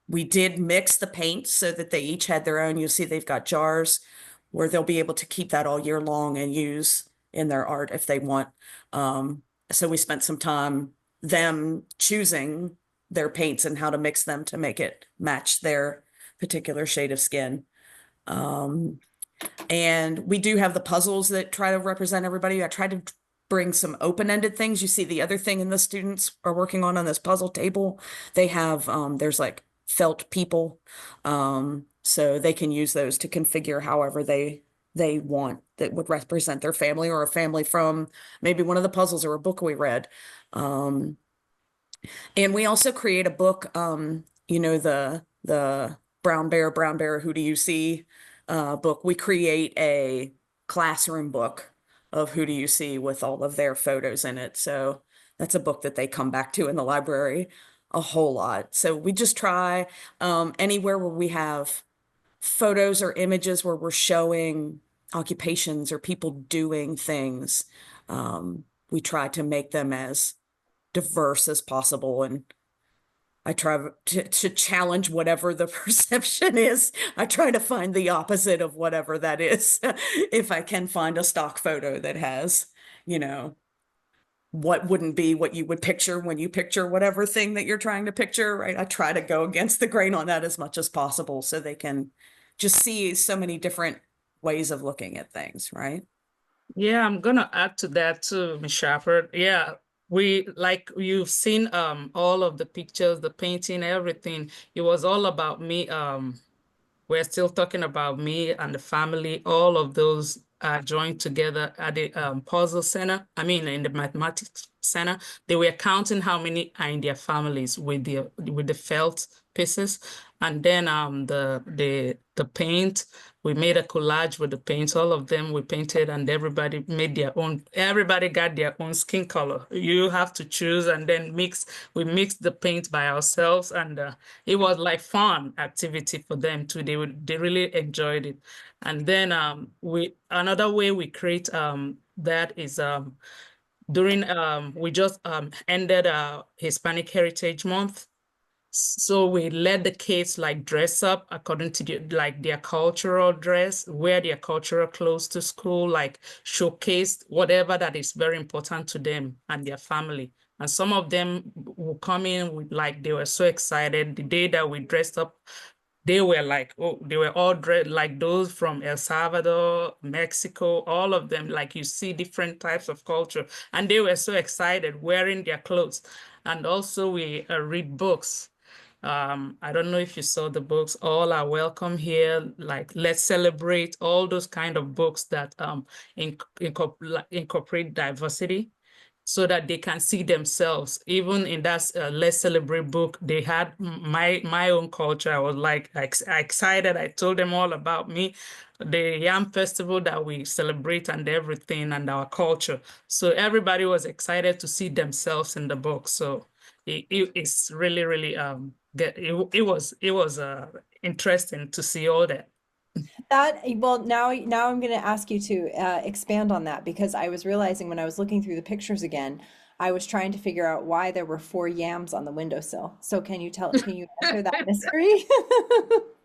we did mix the paints so that they each had their own. You'll see they've got jars where they'll be able to keep that all year long and use in their art if they want. So we spent some time them choosing their paints and how to mix them to make it match their particular shade of skin. And we do have the puzzles that try to represent everybody. I try to bring some open-ended things. You see the other thing in the students are working on this puzzle table. They have, there's like felt people. So they can use those to configure however they want that would represent their family or a family from maybe one of the puzzles or a book we read. And we also create a book, you know, the Brown Bear, Who Do You See book. We create a classroom book of Who Do You See with all of their photos in it. So that's a book that they come back to in the library a whole lot. So we just try anywhere where we have photos or images where we're showing occupations or people doing things. We try to make them as diverse as possible, and I try to challenge whatever the perception is. I try to find the opposite of whatever that is. If I can find a stock photo that has, you know, what wouldn't be what you would picture when you picture whatever thing that you're trying to picture, right? I try to go against the grain on that as much as possible so they can just see so many different ways of looking at things, right? Yeah, I'm gonna add to that too, Ms. Shepherd. Yeah, we like you've seen all of the pictures, the painting, everything. It was all about me. We're still talking about me and the family. All of those are joined together at the puzzle center. I mean, in the mathematics center, they were counting how many are in their families with the felt pieces, and then the paint. We made a collage with the paints. All of them we painted, and everybody made their own. Everybody got their own skin color. You have to choose and then mix. We mixed the paint by ourselves, and it was like fun activity for them too. They really enjoyed it. And then another way we create that is during we just ended Hispanic Heritage Month. So we let the kids like dress up according to their cultural dress, wear their cultural clothes to school, like showcase whatever that is very important to them and their family. And some of them will come in with like they were so excited the day that we dressed up. They were like, oh, they were all dressed like those from El Salvador, Mexico, all of them. Like you see different types of culture, and they were so excited wearing their clothes. And also we read books. I don't know if you saw the books, All Are Welcome Here, like Let's Celebrate, all those kind of books that incorporate diversity so that they can see themselves. Even in that Let's Celebrate book, they had my own culture. I was like excited. I told them all about me, the Yam Festival that we celebrate and everything and our culture. So everybody was excited to see themselves in the book. So it's really, really it was interesting to see all that. Well, now I'm going to ask you to expand on that, because I was realizing when I was looking through the pictures again, I was trying to figure out why there were 4 yams on the windowsill. So can you answer that mystery?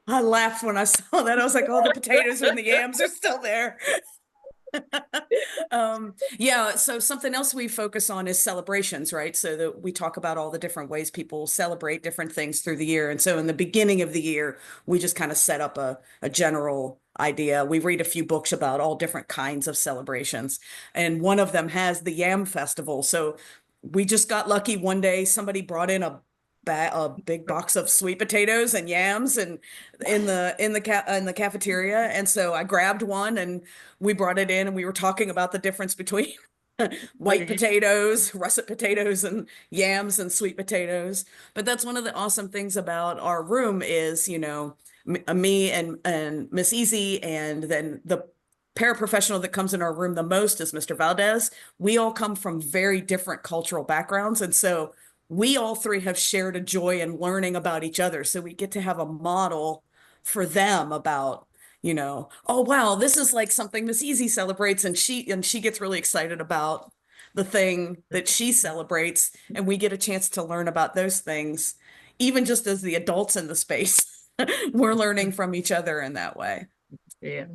I laughed when I saw that. I was like, oh, the potatoes and the yams are still there. Yeah, so something else we focus on is celebrations, right? So that we talk about all the different ways people celebrate different things through the year. And so in the beginning of the year, we just kind of set up a general idea. We read a few books about all different kinds of celebrations, and one of them has the Yam Festival. So we just got lucky one day, somebody brought in a big box of sweet potatoes and yams and in the cafeteria, and so I grabbed one and we brought it in and we were talking about the difference between white potatoes, russet potatoes, and yams and sweet potatoes. But that's one of the awesome things about our room is, you know, me and Miss Easy, and then the paraprofessional that comes in our room the most is Mr. Valdez. We all come from very different cultural backgrounds, and so we all three have shared a joy in learning about each other. So we get to have a model for them about, you know, oh wow, this is like something Miss Easy celebrates, and she gets really excited about the thing that she celebrates, and we get a chance to learn about those things, even just as the adults in the space. We're learning from each other in that way. Yeah.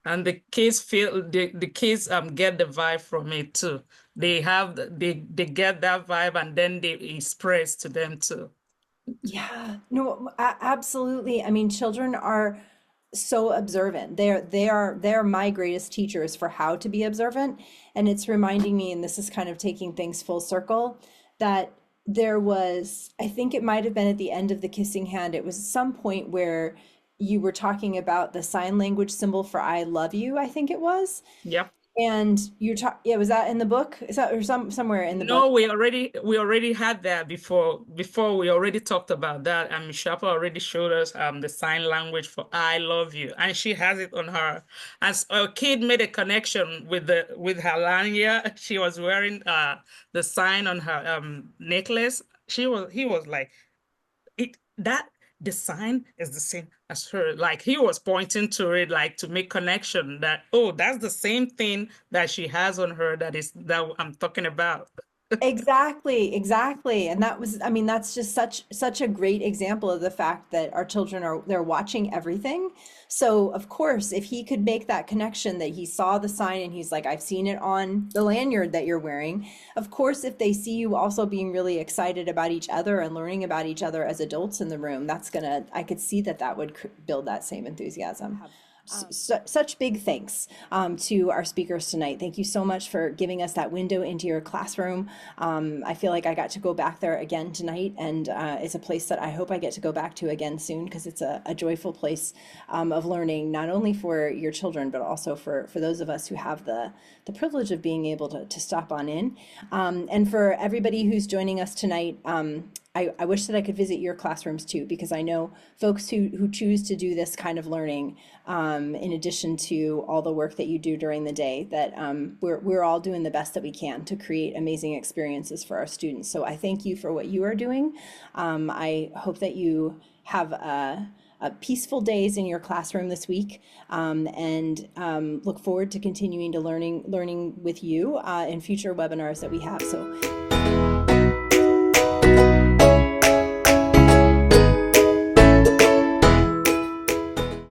And the kids feel the kids get the vibe from it too. They they get that vibe and then they express to them too. Yeah, no, absolutely. I mean, children are so observant. They're my greatest teachers for how to be observant. And it's reminding me, and this is kind of taking things full circle, that there was, I think it might have been at the end of the kissing hand, it was some point where you were talking about the sign language symbol for I love you, I think it was. Yep. And yeah, was that in the book? Is that or somewhere in the book? No, we already had that before. Before we already talked about that, and Miss Sharper already showed us the sign language for "I love you," and she has it on her. As a kid made a connection with her lanyard, she was wearing the sign on her necklace. He was like it that the sign is the same as her. Like he was pointing to it, like to make connection that oh, that's the same thing that she has on her that I'm talking about. Exactly, exactly. And that was, I mean, that's just such a great example of the fact that our children they're watching everything. So of course, if he could make that connection that he saw the sign and he's like, I've seen it on the lanyard that you're wearing. Of course, if they see you also being really excited about each other and learning about each other as adults in the room, I could see that would build that same enthusiasm. Such big thanks to our speakers tonight. Thank you so much for giving us that window into your classroom. I feel like I got to go back there again tonight, and it's a place that I hope I get to go back to again soon because it's a joyful place of learning, not only for your children, but also for those of us who have the privilege of being able to stop on in. And for everybody who's joining us tonight, I wish that I could visit your classrooms too, because I know folks who choose to do this kind of learning, in addition to all the work that you do during the day, that we're all doing the best that we can to create amazing experiences for our students. So I thank you for what you are doing. I hope that you have a peaceful days in your classroom this week, and look forward to continuing to learning with you in future webinars that we have. So